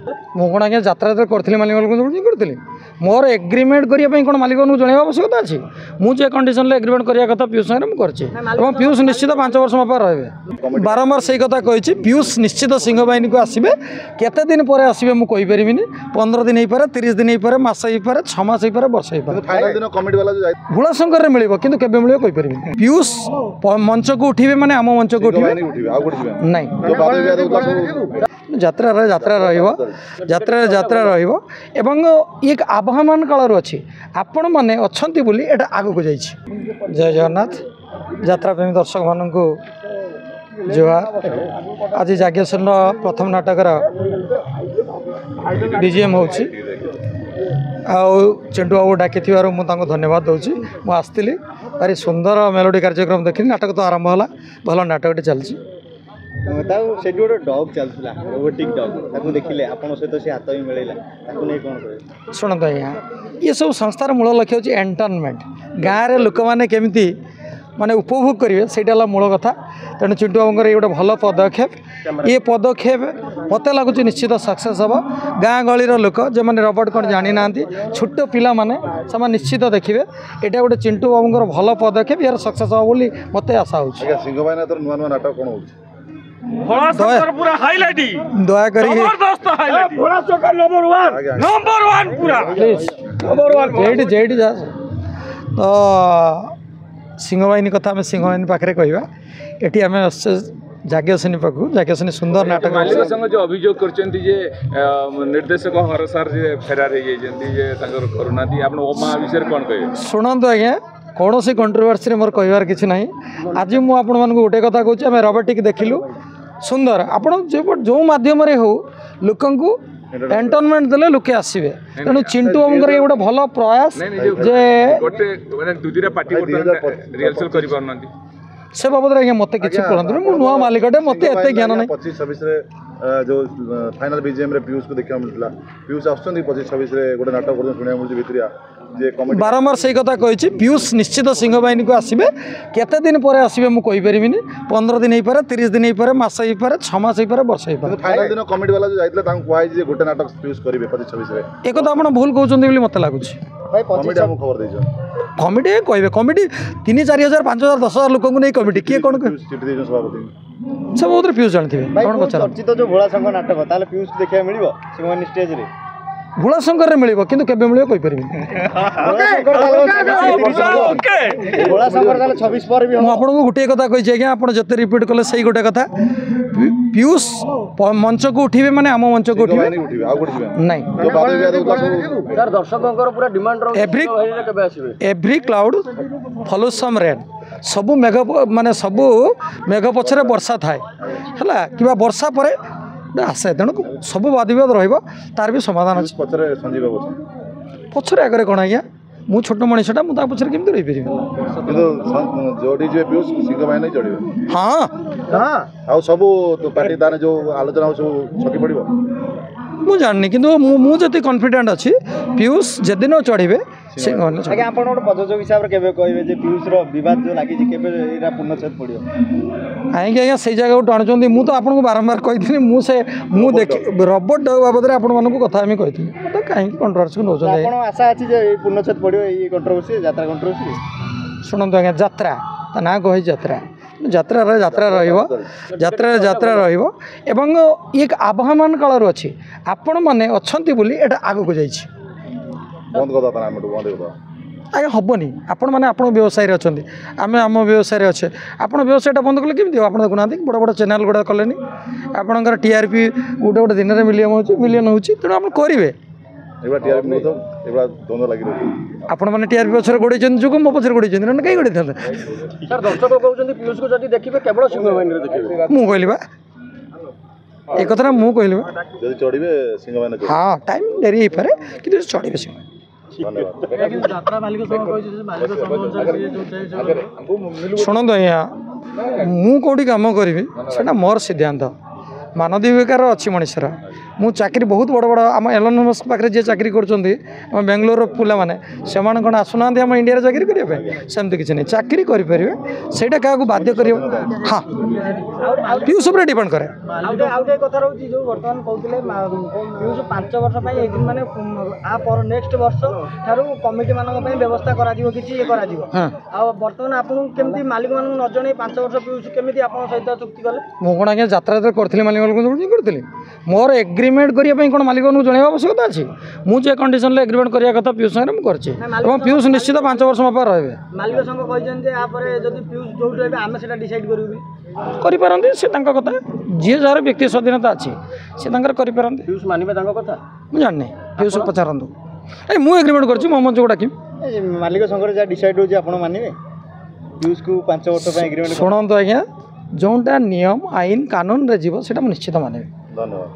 ମୁଁ କ'ଣ ଆଜ୍ଞା ଯାତ୍ରା କରିଥିଲି ମାଲିକମାନଙ୍କୁ କରିଥିଲି ମୋର ଏଗ୍ରିମେଣ୍ଟ କରିବା ପାଇଁ କ'ଣ ମାଲିକମାନଙ୍କୁ ଜଣାଇବା ଆବଶ୍ୟକତା ଅଛି ମୁଁ ଯେ କଣ୍ଡିସନରେ ଏଗ୍ରିମେଣ୍ଟ କରିବା କଥା ପିୟୁଷ ସାଙ୍ଗରେ ମୁଁ କରିଛି ଏବଂ ପିୟୁଷ ନିଶ୍ଚିତ 5 ବର୍ଷ ମୋ ପାଖରେ ରହିବେ ବାରମ୍ବାର ସେଇ କଥା କହିଛି ପିୟୁଷ ନିଶ୍ଚିତ ସିଂହ ବାହିନୀକୁ ଆସିବେ କେତେ ଦିନ ପରେ ଆସିବେ ମୁଁ କହିପାରିବିନି 15 ଦିନ ହେଇପାରେ 30 ଦିନ ହେଇପାରେ ମାସ ହେଇପାରେ 6 ମାସ ହେଇପାରେ ବର୍ଷ ହେଇପାରେ ଭୋଳାଶଙ୍କରରେ ମିଳିବ କିନ୍ତୁ କେବେ ମିଳିବ କହିପାରିବିନି ପିୟୁଷ ମଞ୍ଚକୁ ଉଠିବେ ମାନେ ଆମ ମଞ୍ଚକୁ ଉଠିବେ ନାଇଁ ଯାତ୍ରା ରହିବ ଯାତ୍ରା ରହିବ ଏବଂ ଇଏ ଆବହମାନ କାଳରୁ ଅଛି ଆପଣ ମାନେ ଅଛନ୍ତି ବୋଲି ଏଟା ଆଗକୁ ଯାଇଛି ଜୟ ଜଗନ୍ନାଥ ଯାତ୍ରା ପ୍ରେମୀ ଦର୍ଶକ ମାନଙ୍କୁ ଜୁହାର ଆଜି ଯାଜ୍ଞସେନର ପ୍ରଥମ ନାଟକର ଡିଜିଏମ୍ ହେଉଛି ଆଉ ଚିଣ୍ଟୁ ବାବୁ ଡାକିଥିବାରୁ ମୁଁ ତାଙ୍କୁ ଧନ୍ୟବାଦ ଦେଉଛି ମୁଁ ଆସିଥିଲି ଭାରି ସୁନ୍ଦର ମେଲୋଡି କାର୍ଯ୍ୟକ୍ରମ ଦେଖିଲି ନାଟକ ତ ଆରମ୍ଭ ହେଲା ଭଲ ନାଟକଟି ଚାଲିଛି ସେଠି ଗୋଟେ ଡଗ୍ ଚାଲୁଥିଲା ରୋବୋଟିକ୍ ଡଗ୍ ତାକୁ ଦେଖିଲେ ଆପଣଙ୍କ ସହିତ ସେ ହାତ ହିଁ ମିଳେଇଲା ତାକୁ ନେଇ କ'ଣ କହିବେ ଶୁଣନ୍ତୁ ଆଜ୍ଞା ଏସବୁ ସଂସ୍ଥାର ମୂଳ ଲକ୍ଷ୍ୟ ହେଉଛି ଏଣ୍ଟରଟେନମେଣ୍ଟ ଗାଁରେ ଲୋକମାନେ କେମିତି ମାନେ ଉପଭୋଗ କରିବେ ସେଇଟା ହେଲା ମୂଳ କଥା ତେଣୁ ଚିଣ୍ଟୁ ବାବୁଙ୍କର ଏଇ ଗୋଟେ ଭଲ ପଦକ୍ଷେପ ଏ ପଦକ୍ଷେପ ମୋତେ ଲାଗୁଛି ନିଶ୍ଚିତ ସକ୍ସେସ୍ ହେବ ଗାଁ ଗହଳିର ଲୋକ ଯେଉଁମାନେ ରବଟ କ'ଣ ଜାଣିନାହାନ୍ତି ଛୋଟ ପିଲାମାନେ ସେମାନେ ନିଶ୍ଚିତ ଦେଖିବେ ଏଇଟା ଗୋଟେ ଚିଣ୍ଟୁ ବାବୁଙ୍କର ଭଲ ପଦକ୍ଷେପ ଏହାର ସକ୍ସେସ୍ ହେବ ବୋଲି ମୋତେ ଆଶା ହେଉଛି ନୂଆ ନୂଆ ନାଟକ କ'ଣ ହେଉଛି ଦୟାକରି ଯେଇଠି ଯା ତ ସିଂହବାହିନୀ କଥା ଆମେ ସିଂହବାହିନୀ ପାଖରେ କହିବା ଏଠି ଆମେ ଯାଜ୍ଞସେନୀ ପାଖକୁ ଯାଜ୍ଞସେନୀ ସୁନ୍ଦର ନାଟକ जो अभियोग करछन्ती जे निर्देशक हर सार जे फेरार हे जाइछन्ती जे तांकर करुणा दी आपण ओमा विषय कोन कहे सुनंतु आज्ञा कौन सी कंट्रोवर्सी मोर कहबार किसी ना आज मुझे आपण मानक गोटे कथा कहूँ आम रबटिक देखिलु सुंदर आपण जो माध्यम हो लोक एंटरटेनमेंट देले लोके आसीबे तेणु चिंटू बाबूंकर ये गोटे भल प्रयास जे गोटे माने दुदिरा पार्टी रिहर्सल करि पारनंती से बाबद आज्ञा मत कि कहतु मु नुआ मालिकटे मत एत ज्ञान ना 25-26 जो फाइनल बीजेएम रे पीयूष को देखा मिलता पीयूष आसुचंदी 25-26 रे गोटे नाटक कर सुनिया मिलची भितरिया बारंबार से कथा कही पीयूष निश्चित सिंह बाहिनी को आसबे केते दिन पर आसबे मु कहि परिबिनी 15 दिन होइपारे 30 दिन होइपारे मास होइपारे 6 मास होइपारे वर्ष होइपारे फाइनल दिन कमिटी वाला जो जाइतले तांको कहै जे गोटे नाटक पीयूष करिवे 25-26 रे एको तो आपण भूल कहउचंदी बोली मते लागुची भाई कमिटी हम खबर दैछ कमिटी कहबे कमिटी 3-4,000 5,000 10,000 लोक को नै कमिटी के कोन चिट्ठी दैछ सभापति सब उधर पीयूष जानथिबे कोन पचार चर्चित जो भोला संघ नाटक ताले पीयूष देखा मिलिबो सिंहवाहिनी स्टेज रे भोलाशंकर रे मिलिबो किंतु केबे मिलिबो कहि परिबिनी भोलाशंकर ताले 26 पर भी हम आपन को गुटे कथा कहि जे आपण जते रिपीट कले सही गुटे कथा पीयूष मंच को उठिबे माने हम मंच को उठिबे आ गुठिबे नहीं सर दर्शकंकर पूरा डिमांड रो केबे आसीबे every cloud follow some rain सबु मेघ माने सबु मेघ पछरे वर्षा थाए हला किबा वर्षा परे आसे तेणु सब वाद विवाद तार भी समाधान अच्छे पचर आगे कौन आज्ञा मु छोट मनीषटा मुझे पचर केमी रही हाँ सब पार्टी ताने जो आलोचना सब छकी पड़ो मु जाननी कि मुझे कॉन्फिडेंट अच्छी पीयूष जेदिन चढ़े आज्ञा आप प्रयोजक हिसाब से कहे पीयूष रवाद जो लगी पूर्णछेद पड़ो कहीं आज्ञा से जगह टाणुंट मुझे आपको बारंबार कही मुझे रबट डग बाबद आपको कथा कही तो कहीं कंट्रोवर्सी नौ आशा अच्छी पूर्णछेद पड़ो ये कंट्रोवर्सी यात्रा कंट्रोवर्सी शुणु आज्ञा जात्रा ना कही जात्रा ଯାତ୍ରା ରହିବ ଏବଂ ଇଏ ଆବହମାନ କାଳରୁ ଅଛି ଆପଣ ମାନେ ଅଛନ୍ତି ବୋଲି ଏଟା ଆଗକୁ ଯାଇଛି ଆଜ୍ଞା ହେବନି ଆପଣମାନେ ଆପଣ ବ୍ୟବସାୟରେ ଅଛନ୍ତି ଆମେ ଆମ ବ୍ୟବସାୟରେ ଅଛେ ଆପଣ ବ୍ୟବସାୟଟା ବନ୍ଦ କଲେ କେମିତି ହେବ ଆପଣ ଦେଖୁନାହାନ୍ତି ବଡ଼ ବଡ଼ ଚ୍ୟାନେଲ୍ ଗୁଡ଼ା କଲେନି ଆପଣଙ୍କର TRP ଗୋଟେ ଦିନରେ ମିଲିୟନ ହେଉଛି ତେଣୁ ଆପଣ କରିବେ आपण मैंने TRP पचर गोड़े जो मो पचर गोड़े कहीं गोड़े सर दर्शक कहते पीयूष को जब देखिए केवल सिंहवाहिनी मु कहली बा एक कथा मु कहली चढ़े सिंहवाहिनी हाँ टाइम डेरी हो पारे कि चढ़े सिंह शुणु आज्ञा मु कौटी कम करी मोर सिद्धांत मानवीयकार अच्छी मनीषर ମୁଁ ଚାକିରି ବହୁତ ବଡ଼ ବଡ଼ ଆମ ଏଲନ୍ ମସ୍କ ପାଖରେ ଯିଏ ଚାକିରି କରୁଛନ୍ତି ଆମ ବେଙ୍ଗଲୋରର ପିଲାମାନେ ସେମାନେ କ'ଣ ଆସୁନାହାନ୍ତି ଆମ ଇଣ୍ଡିଆରେ ଚାକିରି କରିବା ପାଇଁ ସେମିତି କିଛି ନାହିଁ ଚାକିରି କରିପାରିବେ ସେଇଟା କାହାକୁ ବାଧ୍ୟ କରିବ ହଁ ପିୟୁଷ ଉପରେ ଡିପେଣ୍ଡ କରେ ଆଉ ଗୋଟେ କଥା ରହୁଛି ଯେଉଁ ବର୍ତ୍ତମାନ କହୁଥିଲେ ପିୟୁଷ 5 ବର୍ଷ ପାଇଁ ମାନେ ଆ ପର ନେକ୍ସଟ ବର୍ଷ ଠାରୁ କମିଟି ମାନଙ୍କ ପାଇଁ ବ୍ୟବସ୍ଥା କରାଯିବ କିଛି ଇଏ କରାଯିବ ଆଉ ବର୍ତ୍ତମାନ ଆପଣଙ୍କୁ କେମିତି ମାଲିକମାନଙ୍କୁ ନ ଜଣେଇ 5 ବର୍ଷ ପିୟୁଷ କେମିତି ଆପଣଙ୍କ ସହିତ ଚୁକ୍ତି କଲେ ମୁଁ କ'ଣ ଆଜ୍ଞା ଯାତ୍ରା ଯେତେବେଳେ କରିଥିଲି ମାଲିକମାନଙ୍କୁ କରିଥିଲି ମୋର ଏଗ୍ରିମେଣ୍ଟ କରିବା ପାଇଁ କ'ଣ ମାଲିକମାନଙ୍କୁ ଜଣାଇବା ଆବଶ୍ୟକତା ଅଛି ମୁଁ ଯେ କଣ୍ଡିସନରେ ଏଗ୍ରିମେଣ୍ଟ କରିବା କଥା ପିୟୁଷ ସାଙ୍ଗରେ ମୁଁ କରିଛି ଏବଂ ପିୟୁଷ ନିଶ୍ଚିତ 5 ବର୍ଷ ମୋ ପାଖରେ ରହିବେ ମାଲିକ ସଂଘ କହିଛନ୍ତି ଯେ ଆପରେ ଯଦି ପିୟୁଷ ଯୋଉଠି ରହିବେ ଆମେ ସେଟା ଡିସାଇଡ୍ କରିବୁ କରିପାରନ୍ତି ସେ ତାଙ୍କ କଥା ଯିଏ ଯାହାର ବ୍ୟକ୍ତି ସ୍ୱାଧୀନତା ଅଛି ସେ ତାଙ୍କର କରିପାରନ୍ତି ପିୟୁଷ ମାନିବେ ତାଙ୍କ କଥା ମୁଁ ଜାଣିନି ପିୟୁଷ ପଚାରନ୍ତୁ ମୁଁ ଏଗ୍ରିମେଣ୍ଟ କରିଛି ମୋ ମଞ୍ଚକୁ ଡାକିବି ମାଲିକ ସଂଘରେ ଯାହା ଡିସାଇଡ୍ ହେଉଛି ଆପଣ ମାନିବେ ପିୟୁଷକୁ 5 ବର୍ଷ ପାଇଁ ଏଗ୍ରିମେଣ୍ଟ ଶୁଣନ୍ତୁ ଆଜ୍ଞା ଯେଉଁଟା ନିୟମ ଆଇନ କାନୁନରେ ଯିବ ସେଇଟା ମୁଁ ନିଶ୍ଚିତ ମାନିବି ଧନ୍ୟବାଦ